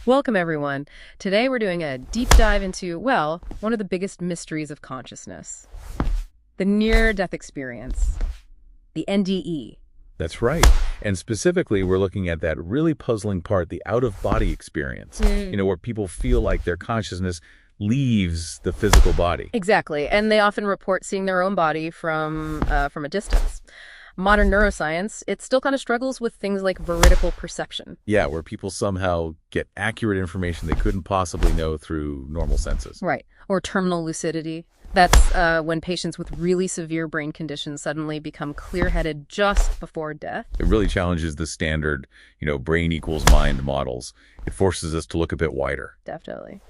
Welcome, everyone. Today we're doing a deep dive into, well, one of the biggest mysteries of consciousness, the near-death experience, the NDE. That's right. And specifically, we're looking at that really puzzling part, the out-of-body experience, where people feel like their consciousness leaves the physical body. Exactly, and they often report seeing their own body from a distance. Modern neuroscience, it still kind of struggles with things like veridical perception. Yeah, where people somehow get accurate information they couldn't possibly know through normal senses. Right, or terminal lucidity. That's when patients with really severe brain conditions suddenly become clear-headed just before death. It really challenges the standard, brain equals mind models. It forces us to look a bit wider. Definitely.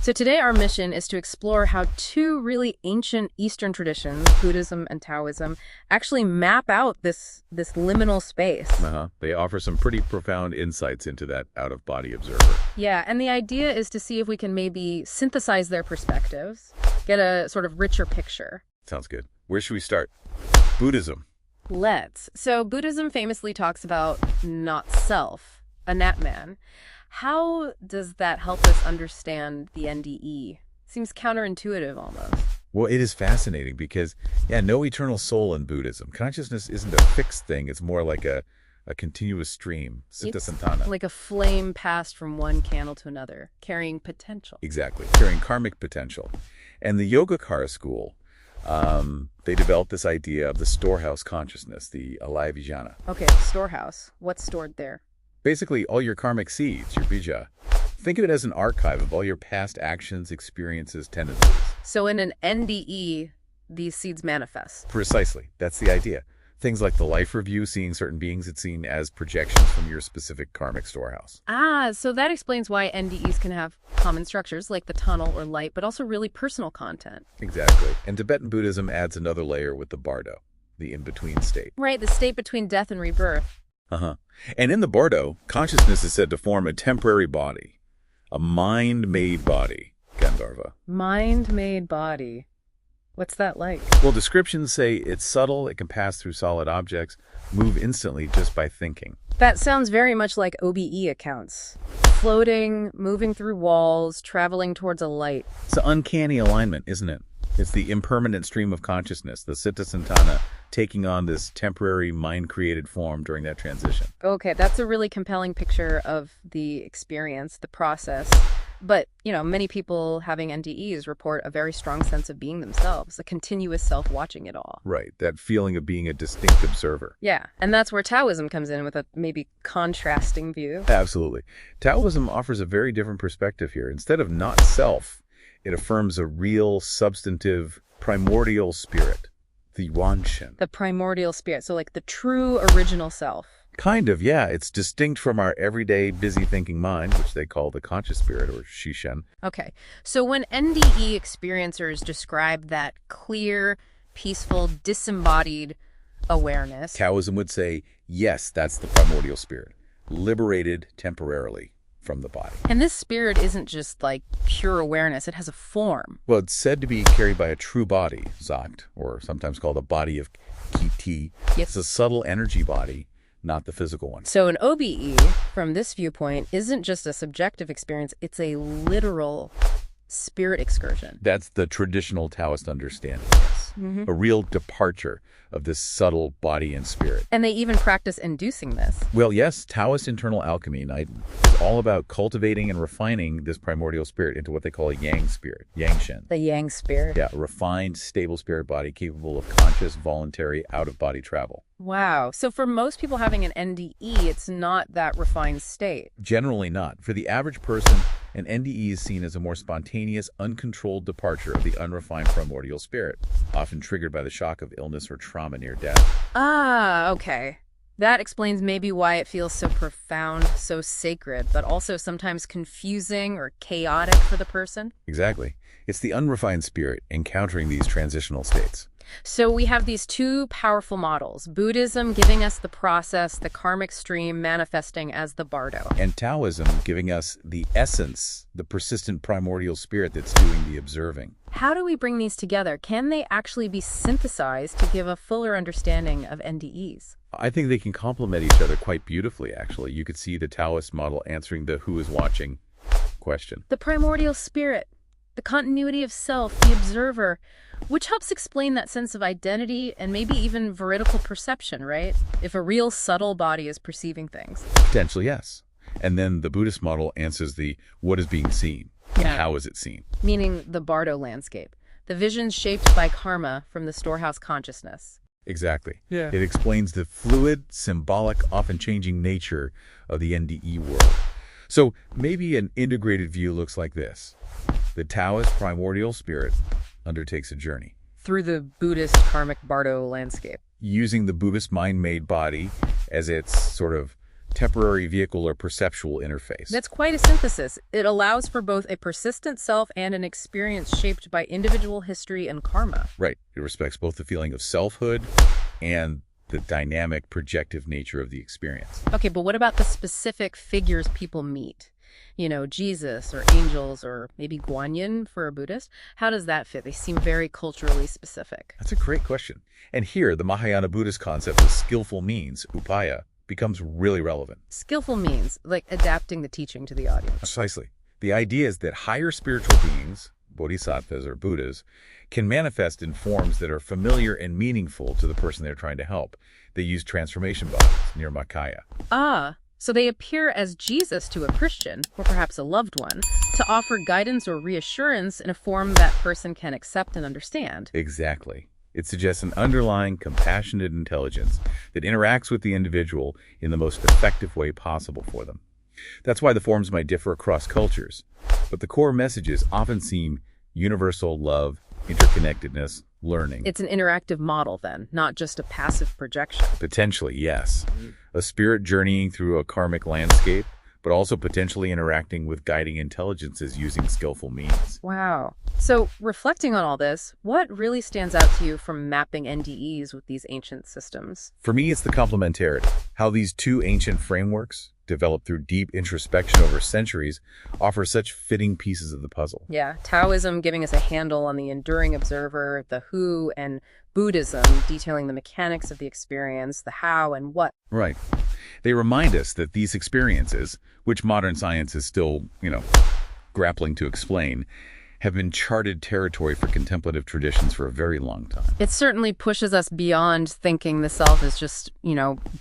So today our mission is to explore how two really ancient Eastern traditions, Buddhism and Taoism, actually map out this liminal space. They offer some pretty profound insights into that out-of-body observer. Yeah, and the idea is to see if we can maybe synthesize their perspectives, get a sort of richer picture. Sounds good. Where should we start? Buddhism. Let's. So Buddhism famously talks about not self, anatman. How does that help us understand the NDE? Seems counterintuitive almost. Well, it is fascinating because, no eternal soul in Buddhism. Consciousness isn't a fixed thing. It's more like a continuous stream, siddha-santana. Like a flame passed from one candle to another, carrying potential. Exactly, carrying karmic potential. And the Yogacara school, they developed this idea of the Storehouse Consciousness, the Alaya-vijnana. Okay, storehouse. What's stored there? Basically, all your karmic seeds, your bija. Think of it as an archive of all your past actions, experiences, tendencies. So in an NDE, these seeds manifest. Precisely. That's the idea. Things like the life review, seeing certain beings, it's seen as projections from your specific karmic storehouse. So that explains why NDEs can have common structures like the tunnel or light, but also really personal content. Exactly. And Tibetan Buddhism adds another layer with the Bardo, the in-between state. Right, the state between death and rebirth. And in the Bardo, consciousness is said to form a temporary body, a mind-made body, Gandharva. Mind-made body. What's that like? Well, descriptions say it's subtle, it can pass through solid objects, move instantly just by thinking. That sounds very much like OBE accounts. Floating, moving through walls, traveling towards a light. It's an uncanny alignment, isn't it? It's the impermanent stream of consciousness, the siddha-santana, taking on this temporary mind-created form during that transition. Okay, that's a really compelling picture of the experience, the process. But, many people having NDEs report a very strong sense of being themselves, a continuous self watching it all. Right, that feeling of being a distinct observer. Yeah, and that's where Taoism comes in with a maybe contrasting view. Absolutely. Taoism offers a very different perspective here. Instead of not self, it affirms a real, substantive, primordial spirit, the Yuan Shen. The primordial spirit, so like the true original self. Kind of, yeah. It's distinct from our everyday busy thinking mind, which they call the conscious spirit, or Shishen. Okay, so when NDE experiencers describe that clear, peaceful, disembodied awareness... Taoism would say, yes, that's the primordial spirit, liberated temporarily from the body. And this spirit isn't just like pure awareness, it has a form. Well, it's said to be carried by a true body, Zakt, or sometimes called a body of Ki. Yep. It's a subtle energy body, not the physical one. So an OBE, from this viewpoint, isn't just a subjective experience, it's a literal spirit excursion. That's the traditional Taoist understanding, yes. A real departure of this subtle body and spirit. And they even practice inducing this. Well, yes, Taoist internal alchemy is all about cultivating and refining this primordial spirit into what they call a yang spirit, Yang Shen. The yang spirit. Yeah, a refined, stable spirit body capable of conscious, voluntary, out-of-body travel. Wow. So for most people having an NDE, it's not that refined state. Generally not. For the average person, an NDE is seen as a more spontaneous, uncontrolled departure of the unrefined primordial spirit, often triggered by the shock of illness or trauma near death. Okay. That explains maybe why it feels so profound, so sacred, but also sometimes confusing or chaotic for the person. Exactly. It's the unrefined spirit encountering these transitional states. So we have these two powerful models, Buddhism giving us the process, the karmic stream manifesting as the Bardo. And Taoism giving us the essence, the persistent primordial spirit that's doing the observing. How do we bring these together? Can they actually be synthesized to give a fuller understanding of NDEs? I think they can complement each other quite beautifully, actually. You could see the Taoist model answering the who is watching question. The primordial spirit, the continuity of self, the observer, which helps explain that sense of identity and maybe even veridical perception, right? If a real subtle body is perceiving things. Potentially, yes. And then the Buddhist model answers the what is being seen? Yeah. How is it seen? Meaning the Bardo landscape, the visions shaped by karma from the Storehouse Consciousness. Exactly. Yeah. It explains the fluid, symbolic, often changing nature of the NDE world. So maybe an integrated view looks like this. The Taoist primordial spirit undertakes a journey. Through the Buddhist karmic Bardo landscape. Using the Buddhist mind-made body as its sort of temporary vehicle or perceptual interface. That's quite a synthesis. It allows for both a persistent self and an experience shaped by individual history and karma. Right. It respects both the feeling of selfhood and the dynamic, projective nature of the experience. Okay, but what about the specific figures people meet? You know, Jesus or angels or maybe Guanyin for a Buddhist? How does that fit? They seem very culturally specific. That's a great question. And here, the Mahayana Buddhist concept of skillful means, Upaya, becomes really relevant. Skillful means, like adapting the teaching to the audience. Precisely. The idea is that higher spiritual beings, bodhisattvas or Buddhas, can manifest in forms that are familiar and meaningful to the person they're trying to help. They use transformation bodies, nirmakaya. Ah, so they appear as Jesus to a Christian, or perhaps a loved one, to offer guidance or reassurance in a form that person can accept and understand. Exactly. It suggests an underlying compassionate intelligence that interacts with the individual in the most effective way possible for them. That's why the forms might differ across cultures, but the core messages often seem universal: love, interconnectedness, learning. It's an interactive model then, not just a passive projection. Potentially, yes. A spirit journeying through a karmic landscape, but also potentially interacting with guiding intelligences using skillful means. Wow. So, reflecting on all this, what really stands out to you from mapping NDEs with these ancient systems? For me, it's the complementarity. How these two ancient frameworks, developed through deep introspection over centuries, offer such fitting pieces of the puzzle. Yeah, Taoism giving us a handle on the enduring observer, the who, and Buddhism detailing the mechanics of the experience, the how and what. Right. They remind us that these experiences, which modern science is still, grappling to explain, have been charted territory for contemplative traditions for a very long time. It certainly pushes us beyond thinking the self is just,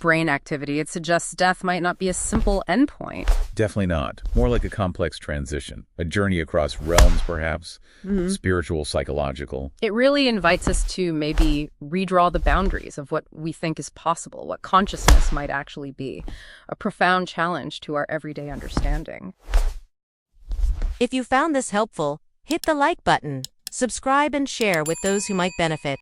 brain activity. It suggests death might not be a simple endpoint. Definitely not. More like a complex transition, a journey across realms, perhaps, spiritual, psychological. It really invites us to maybe redraw the boundaries of what we think is possible, what consciousness might actually be. A profound challenge to our everyday understanding. If you found this helpful, hit the like button, subscribe and share with those who might benefit.